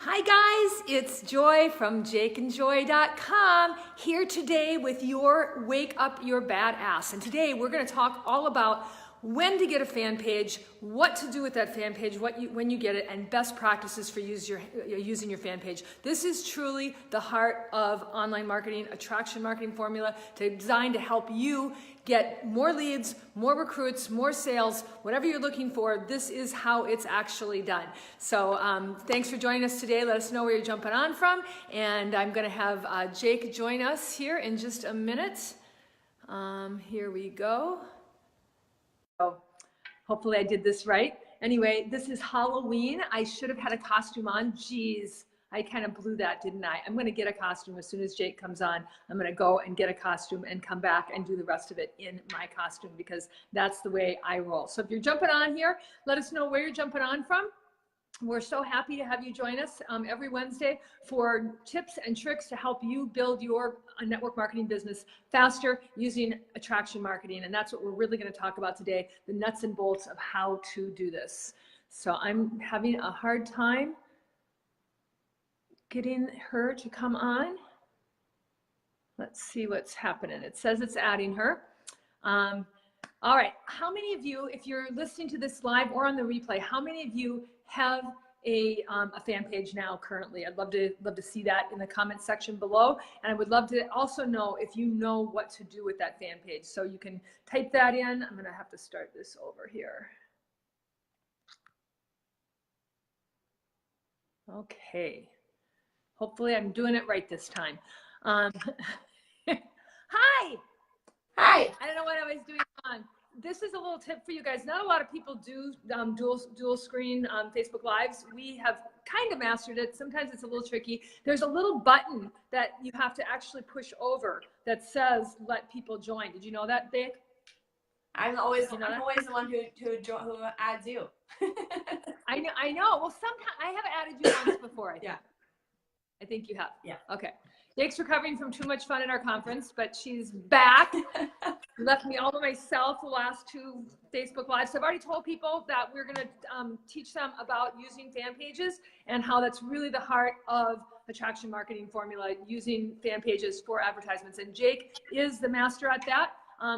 Hi guys, it's Joy from jakeandjoy.com here today with your Wake Up Your Badass. And today we're going to talk all about when to get a fan page, what to do with that fan page, when you get it, and best practices for using your fan page. This is truly the heart of online marketing, attraction marketing formula designed to help you get more leads, more recruits, more sales, whatever you're looking for. This is how it's actually done. So thanks for joining us today. Let us know where you're jumping on from. And I'm going to have Jake join us here in just a minute. Here we go. So hopefully I did this right. Anyway, this is Halloween. I should have had a costume on. Jeez, I kind of blew that, didn't I? I'm going to get a costume as soon as Jake comes on. I'm going to go and get a costume and come back and do the rest of it in my costume because that's the way I roll. So if you're jumping on here, let us know where you're jumping on from. We're so happy to have you join us every Wednesday for tips and tricks to help you build your network marketing business faster using attraction marketing. And that's what we're really going to talk about today, the nuts and bolts of how to do this. So I'm having a hard time getting her to come on. Let's see what's happening. It says it's adding her. All right, how many of you, if you're listening to this live or on the replay, how many of you have a fan page now currently? I'd love to see that in the comment section below. And I would love to also know if you know what to do with that fan page. So you can type that in. I'm gonna have to start this over here. Okay, hopefully I'm doing it right this time. Hi. Hi. I don't know what I was doing wrong. This is a little tip for you guys. Not a lot of people do dual screen Facebook Lives. We have kind of mastered it. Sometimes it's a little tricky. There's a little button that you have to actually push over that says "Let people join." Did you know that, Vic? I'm always the one who adds you. I know. Well, sometimes I have added you once before. I think you have. Yeah. Okay. Jake's recovering from too much fun at our conference, but she's back. Left me all to myself the last two Facebook Lives. So I've already told people that we're going to teach them about using fan pages and how that's really the heart of attraction marketing formula, using fan pages for advertisements. And Jake is the master at that.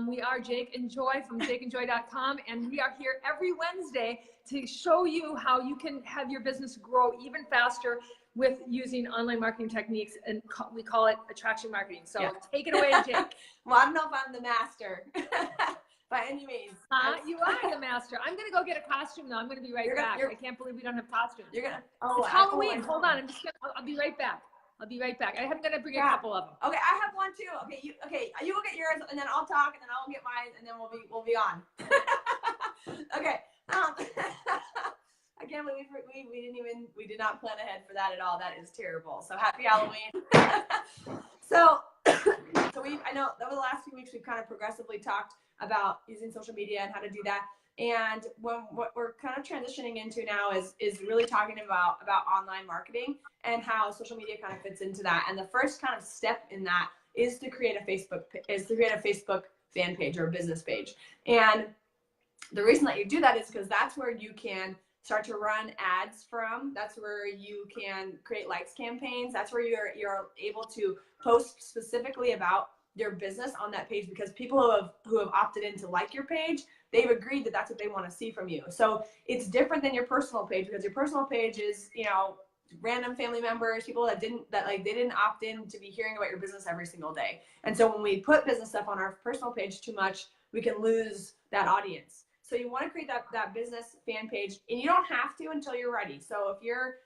We are Jake and Joy from jakeandjoy.com, and we are here every Wednesday to show you how you can have your business grow even faster with using online marketing techniques, and we call it attraction marketing. So Take it away, Jake. Well, I don't know if I'm the master by any means. You are the master. I'm going to go get a costume though. I'm going to be right back. I can't believe we don't have costumes. You're gonna. It's Halloween. Hold on. I'll be right back. I'll be right back. I'm going to bring a couple of them. Okay, I have one too. Okay, you go get yours, and then I'll talk, and then I'll get mine, and then we'll be on. Okay. I can't believe we did not plan ahead for that at all. That is terrible. So happy Halloween. So I know over the last few weeks we've kind of progressively talked about using social media and how to do that. And what we're kind of transitioning into now is really talking about online marketing and how social media kind of fits into that. And the first kind of step in that is to create a Facebook fan page or a business page. And the reason that you do that is because that's where you can start to run ads from. That's where you can create likes campaigns. That's where you're able to post specifically about your business on that page, because people who have opted in to like your page, they've agreed that that's what they want to see from you. So it's different than your personal page, because your personal page is, random family members, people that they didn't opt in to be hearing about your business every single day. And so when we put business stuff on our personal page too much, we can lose that audience. So you want to create that business fan page, and you don't have to until you're ready. So if you're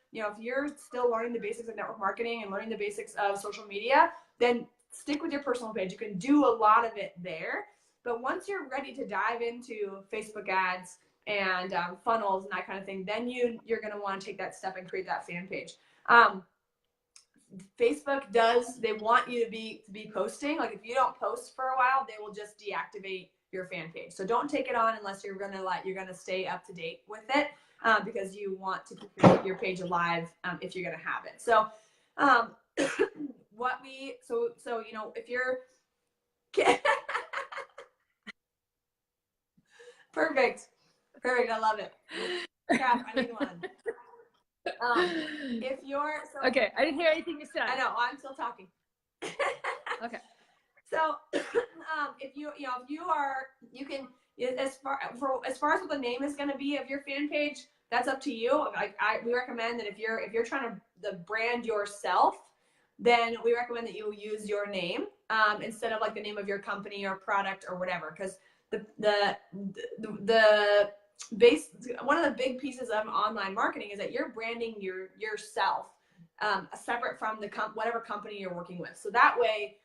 still learning the basics of network marketing and learning the basics of social media, then stick with your personal page. You can do a lot of it there. But once you're ready to dive into Facebook ads and funnels and that kind of thing, then you're going to want to take that step and create that fan page. Facebook they want you to be posting. Like if you don't post for a while, they will just deactivate your fan page. So don't take it on unless you're gonna stay up to date with it, because you want to keep your page alive if you're gonna have it. So if you're perfect, I love it. Crap, I need one. If you're Okay, I didn't hear anything you said. I know, I'm still talking. Okay. So, if you are, you can, as far as what the name is going to be of your fan page, that's up to you. We recommend that if you're trying to brand yourself, then we recommend that you use your name instead of like the name of your company or product or whatever, because the base, one of the big pieces of online marketing is that you're branding yourself separate from the whatever company you're working with. So that way,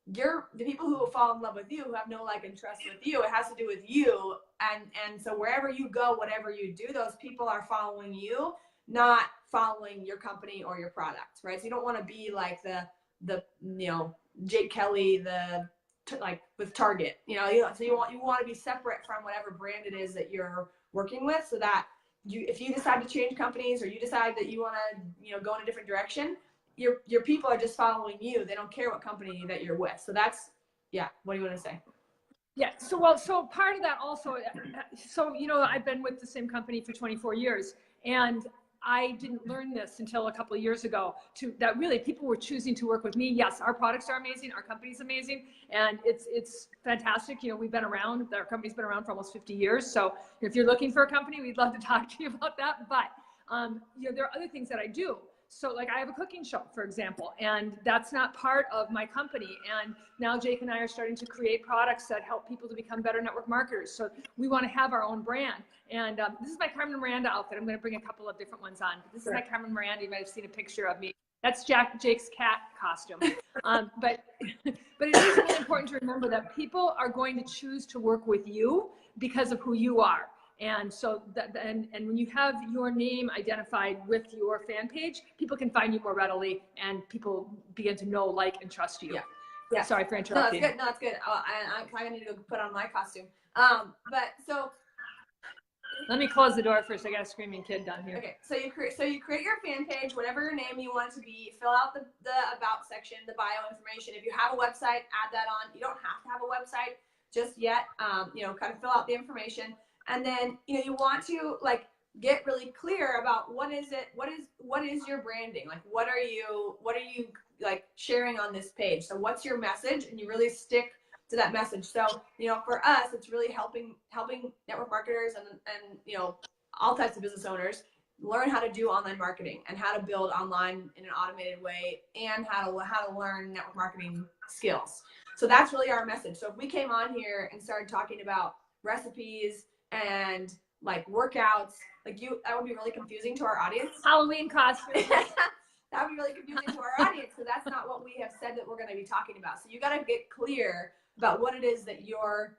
the people who will fall in love with you, who have no like and trust with you, it has to do with you. And so wherever you go, whatever you do, those people are following you, not following your company or your product, right? So you don't want to be like the Jake Kelly, like with Target, so you want to be separate from whatever brand it is that you're working with, so that if you decide to change companies or you decide that you want to go in a different direction, your people are just following you. They don't care what company that you're with. So that's, yeah. What do you want to say? Yeah. So part of that also, so, I've been with the same company for 24 years, and I didn't learn this until a couple of years ago, that really people were choosing to work with me. Yes, our products are amazing. Our company's amazing. And it's fantastic. We've been around, our company's been around for almost 50 years. So if you're looking for a company, we'd love to talk to you about that. But, there are other things that I do. So like I have a cooking show, for example, and that's not part of my company. And now Jake and I are starting to create products that help people to become better network marketers. So we want to have our own brand. And this is my Carmen Miranda outfit. I'm going to bring a couple of different ones on. This is my Carmen Miranda. You might have seen a picture of me. That's Jake's cat costume. But it is really important to remember that people are going to choose to work with you because of who you are. And so and when you have your name identified with your fan page, people can find you more readily, and people begin to know, like, and trust you. Yeah. Sorry for interrupting. No, that's good. I need to go put on my costume. But so let me close the door first. I got a screaming kid down here. Okay. So you create your fan page, whatever your name you want it to be. Fill out the about section, the bio information. If you have a website, add that on. You don't have to have a website just yet. Kind of fill out the information. And then, you want to like get really clear about what is your branding? Like, what are you like sharing on this page? So what's your message? And you really stick to that message. So, for us, it's really helping network marketers and all types of business owners learn how to do online marketing and how to build online in an automated way, and how to learn network marketing skills. So that's really our message. So if we came on here and started talking about recipes and like workouts, that would be really confusing to our audience. Halloween costume. That would be really confusing to our audience, because that's not what we have said that we're going to be talking about. So you got to get clear about what it is that your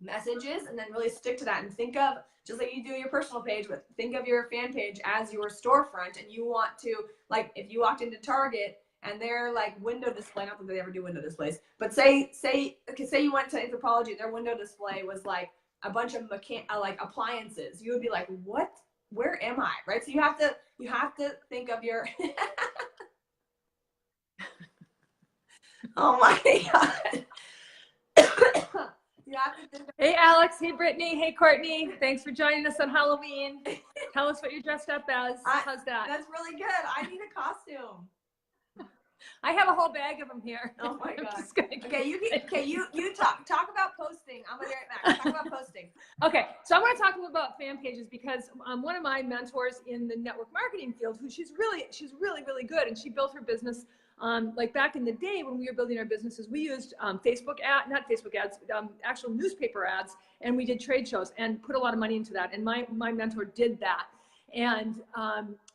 message is, and then really stick to that, and think of, just like you do your personal page with, think of your fan page as your storefront. And you want to, like, if you walked into Target and they're like window display, not that they ever do window displays, but say you went to Anthropologie and their window display was like a bunch of like appliances, you would be like, what? Where am I? Right? So you have to think of your oh my God. You have to think of, hey Alex, hey Brittany, hey Courtney, thanks for joining us on Halloween. Tell us what you're dressed up as. How's that? That's really good. I need a costume. I have a whole bag of them here. Oh my God. Okay, you talk about posting. I'm gonna be right back. Talk about posting. Okay, so I want to talk about fan pages, because one of my mentors in the network marketing field, she's really good, and she built her business like back in the day when we were building our businesses. We used not Facebook ads, actual newspaper ads, and we did trade shows and put a lot of money into that. And my mentor did that. And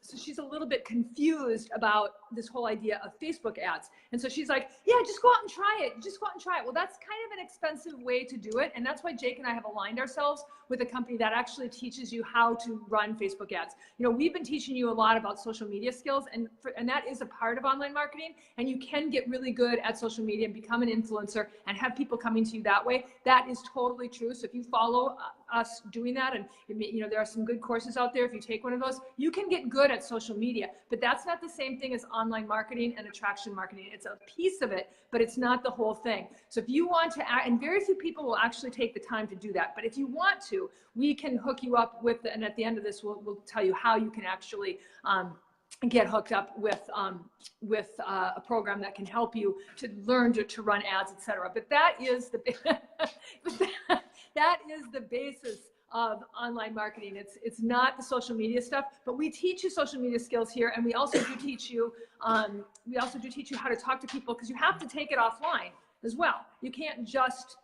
so she's a little bit confused about this whole idea of Facebook ads. And so she's like, yeah, just go out and try it. Just go out and try it. Well, that's kind of an expensive way to do it. And that's why Jake and I have aligned ourselves with a company that actually teaches you how to run Facebook ads. We've been teaching you a lot about social media skills, and that is a part of online marketing. And you can get really good at social media and become an influencer and have people coming to you that way. That is totally true. So if you follow us doing that, and there are some good courses out there, if you take one of those, you can get good at social media. But that's not the same thing as online marketing and attraction marketing. It's a piece of it, but it's not the whole thing. So if you want to, and very few people will actually take the time to do that, but if you want to, we can hook you up with, and at the end of this, we'll tell you how you can actually get hooked up with a program that can help you to learn to run ads, etc. But that is the that is the basis of online marketing. It's not the social media stuff, but we teach you social media skills here, and we also do teach you how to talk to people, because you have to take it offline as well. You can't just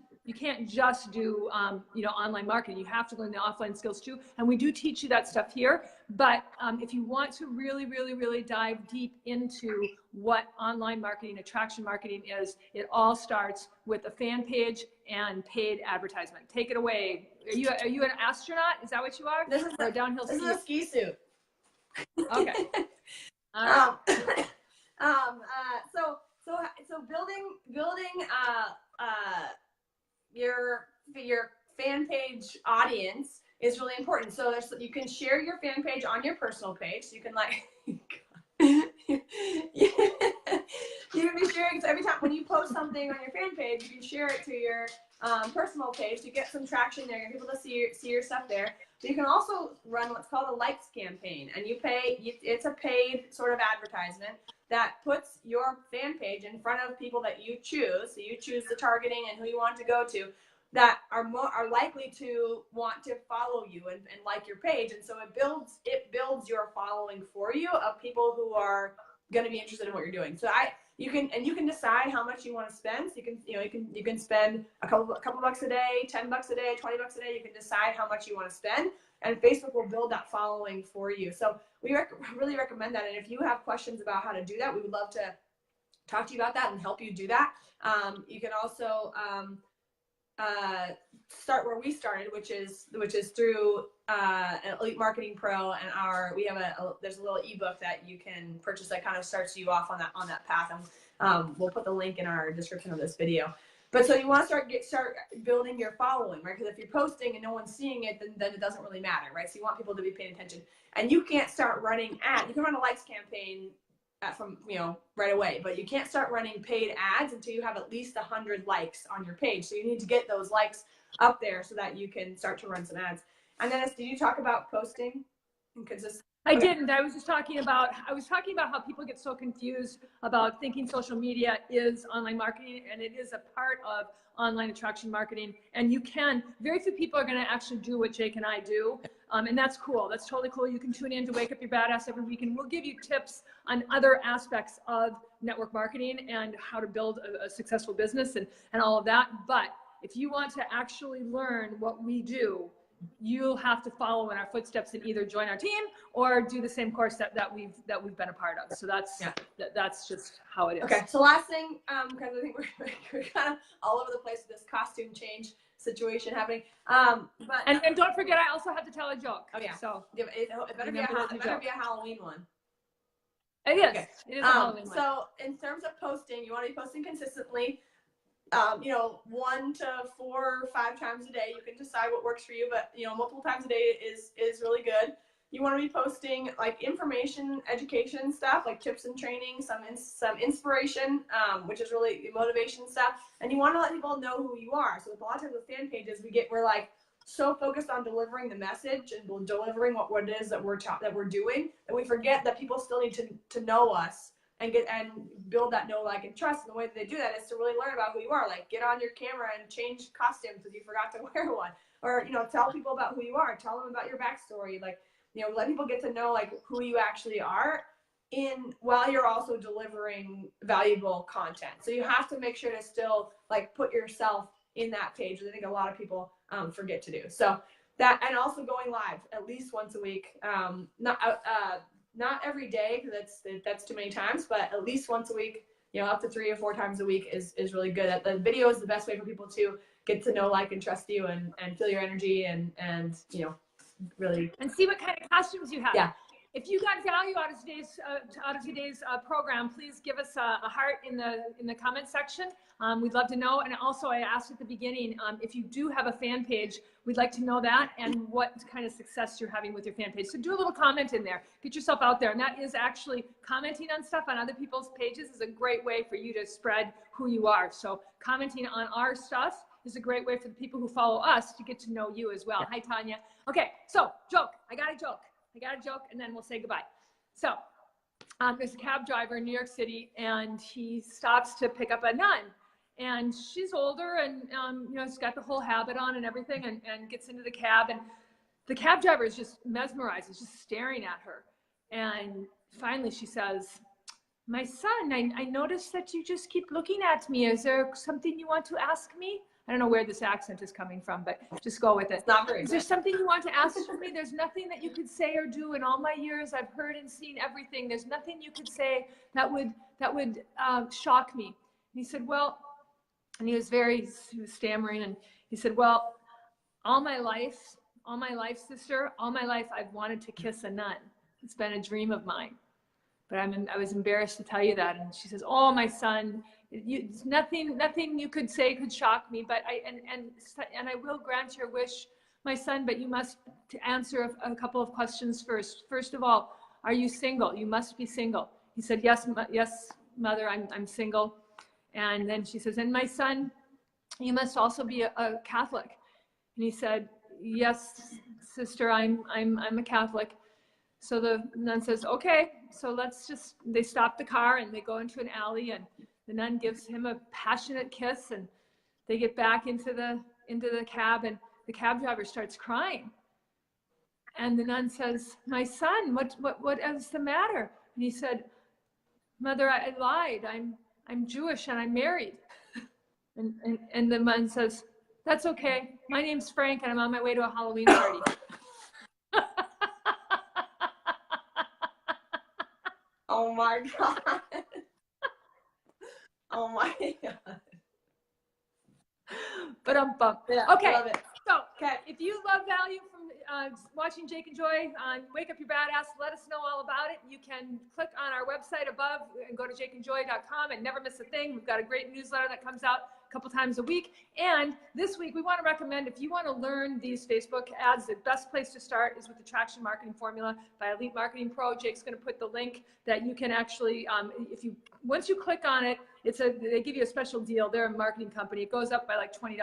do online marketing. You have to learn the offline skills too, and we do teach you that stuff here. But if you want to really dive deep into what online marketing, attraction marketing is, it all starts with a fan page and paid advertisement. Take it away. Are you an astronaut? Is that what you are? This is or a downhill this ski? is a ski suit. Okay. All right. So building your fan page audience is really important. So you can share your fan page on your personal page. So you can you can be sharing. So every time when you post something on your fan page, you can share it to your personal page to get some traction there. Get people to see your stuff there. But you can also run what's called a likes campaign, and it's a paid sort of advertisement that puts your fan page in front of people that you choose. So you choose the targeting and who you want to go to, that are likely to want to follow you and like your page. And so it builds your following for you of people who are going to be interested in what you're doing. So you can decide how much you want to spend. So you can spend a couple bucks a day, $10 a day, $20 a day. You can decide how much you want to spend, and Facebook will build that following for you. So we really recommend that. And if you have questions about how to do that, we would love to talk to you about that and help you do that. You can also start where we started, which is through Elite Marketing Pro, and there's a little ebook that you can purchase that kind of starts you off on that path, and we'll put the link in our description of this video. But so you want to start building your following, right? Because if you're posting and no one's seeing it, then it doesn't really matter, right? So you want people to be paying attention, and you can't start running ads. You can run a likes campaign from right away, but you can't start running paid ads until you have at least 100 likes on your page. So you need to get those likes up there so that you can start to run some ads. And then did you talk about posting and consistency? I didn't. I was talking about how people get so confused about thinking social media is online marketing, and it is a part of online attraction marketing. And very few people are going to actually do what Jake and I do. And that's cool. That's totally cool. You can tune in to Wake Up Your Badass every week, and we'll give you tips on other aspects of network marketing and how to build a successful business and all of that. But if you want to actually learn what we do, you'll have to follow in our footsteps and either join our team or do the same course that we've been a part of. So that's just how it is. Okay. So last thing, because I think we're kind of all over the place with this costume change situation happening. And don't forget, I also have to tell a joke. Oh yeah. So it better be a Halloween one. It is. Okay. It is a Halloween one. So in terms of posting, you want to be posting consistently. 1 to 4 or 5 times a day. You can decide what works for you, but multiple times a day is really good. You want to be posting like information, education stuff, like tips and training, some inspiration, which is really motivation stuff. And you want to let people know who you are. So with a lot of times with fan pages, we're like so focused on delivering the message and delivering what it is that we're doing, that we forget that people still need to know us and build that know, like, and trust. And the way that they do that is to really learn about who you are. Like, get on your camera and change costumes if you forgot to wear one, or tell people about who you are. Tell them about your backstory. Like, let people get to know like who you actually are while you're also delivering valuable content. So you have to make sure to still like put yourself in that page, which I think a lot of people forget to do. So that, and also going live at least once a week. Not every day, because that's too many times, but at least once a week, up to 3 or 4 times a week is really good. The video is the best way for people to get to know, like, and trust you and feel your energy and really. And see what kind of costumes you have. Yeah. If you got value out of today's program, please give us a heart in the comment section. We'd love to know. And also, I asked at the beginning, if you do have a fan page, we'd like to know that and what kind of success you're having with your fan page. So do a little comment in there. Get yourself out there. And that is actually commenting on stuff on other people's pages is a great way for you to spread who you are. So commenting on our stuff is a great way for the people who follow us to get to know you as well. Yeah. Hi, Tanya. Okay, so joke. I got a joke, and then we'll say goodbye. So there's a cab driver in New York City, and he stops to pick up a nun. And she's older, and you know, she's got the whole habit on and everything, and gets into the cab, and the cab driver is just mesmerized, is just staring at her. And finally she says, "My son, I noticed that you just keep looking at me. Is there something you want to ask me?" I don't know where this accent is coming from, but just go with it. It's not very Is good. there something you want to ask me? There's nothing that you could say or do. In all my years, I've heard and seen everything. There's nothing you could say that would shock me. And he said, well, and he was stammering, and he said, well, all my life, sister, all my life, I've wanted to kiss a nun. It's been a dream of mine, but I was embarrassed to tell you that. And she says, oh, my son, nothing you could say could shock me, but I will grant your wish, my son, but you must answer a couple of questions first. First of all, are you single? You must be single. He said, yes, mother, I'm single. And then she says, and my son, you must also be a Catholic. And he said, yes, sister, I'm a Catholic. So the nun says, okay, so they stop the car and they go into an alley, and the nun gives him a passionate kiss, and they get back into the cab, and the cab driver starts crying. And the nun says, my son, what is the matter? And he said, mother, I lied. I'm Jewish and I'm married. And the nun says, that's okay. My name's Frank and I'm on my way to a Halloween party. Oh my God. Oh my God. But Yeah, okay. Love it. So, if you love value from watching Jake and Joy on Wake Up Your Badass, let us know all about it. You can click on our website above and go to jakeandjoy.com and never miss a thing. We've got a great newsletter that comes out a couple times a week. And this week, we want to recommend, if you want to learn these Facebook ads, the best place to start is with the Traction Marketing Formula by Elite Marketing Pro. Jake's going to put the link that you can actually, once you click on it, they give you a special deal. They're a marketing company. It goes up by like $20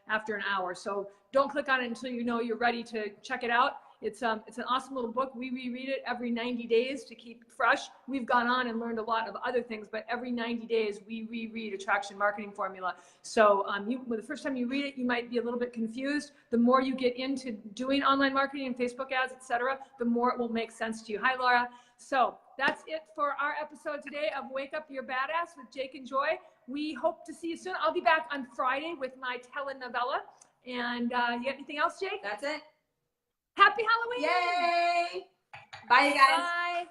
after an hour. So don't click on it until you know you're ready to check it out. It's an awesome little book. We reread it every 90 days to keep fresh. We've gone on and learned a lot of other things, but every 90 days we reread Attraction Marketing Formula. So the first time you read it, you might be a little bit confused. The more you get into doing online marketing and Facebook ads, etc., the more it will make sense to you. Hi, Laura. So that's it for our episode today of Wake Up Your Badass with Jake and Joy. We hope to see you soon. I'll be back on Friday with my telenovela. And you got anything else, Jake? That's it. Happy Halloween! Yay! Bye, you guys. Bye.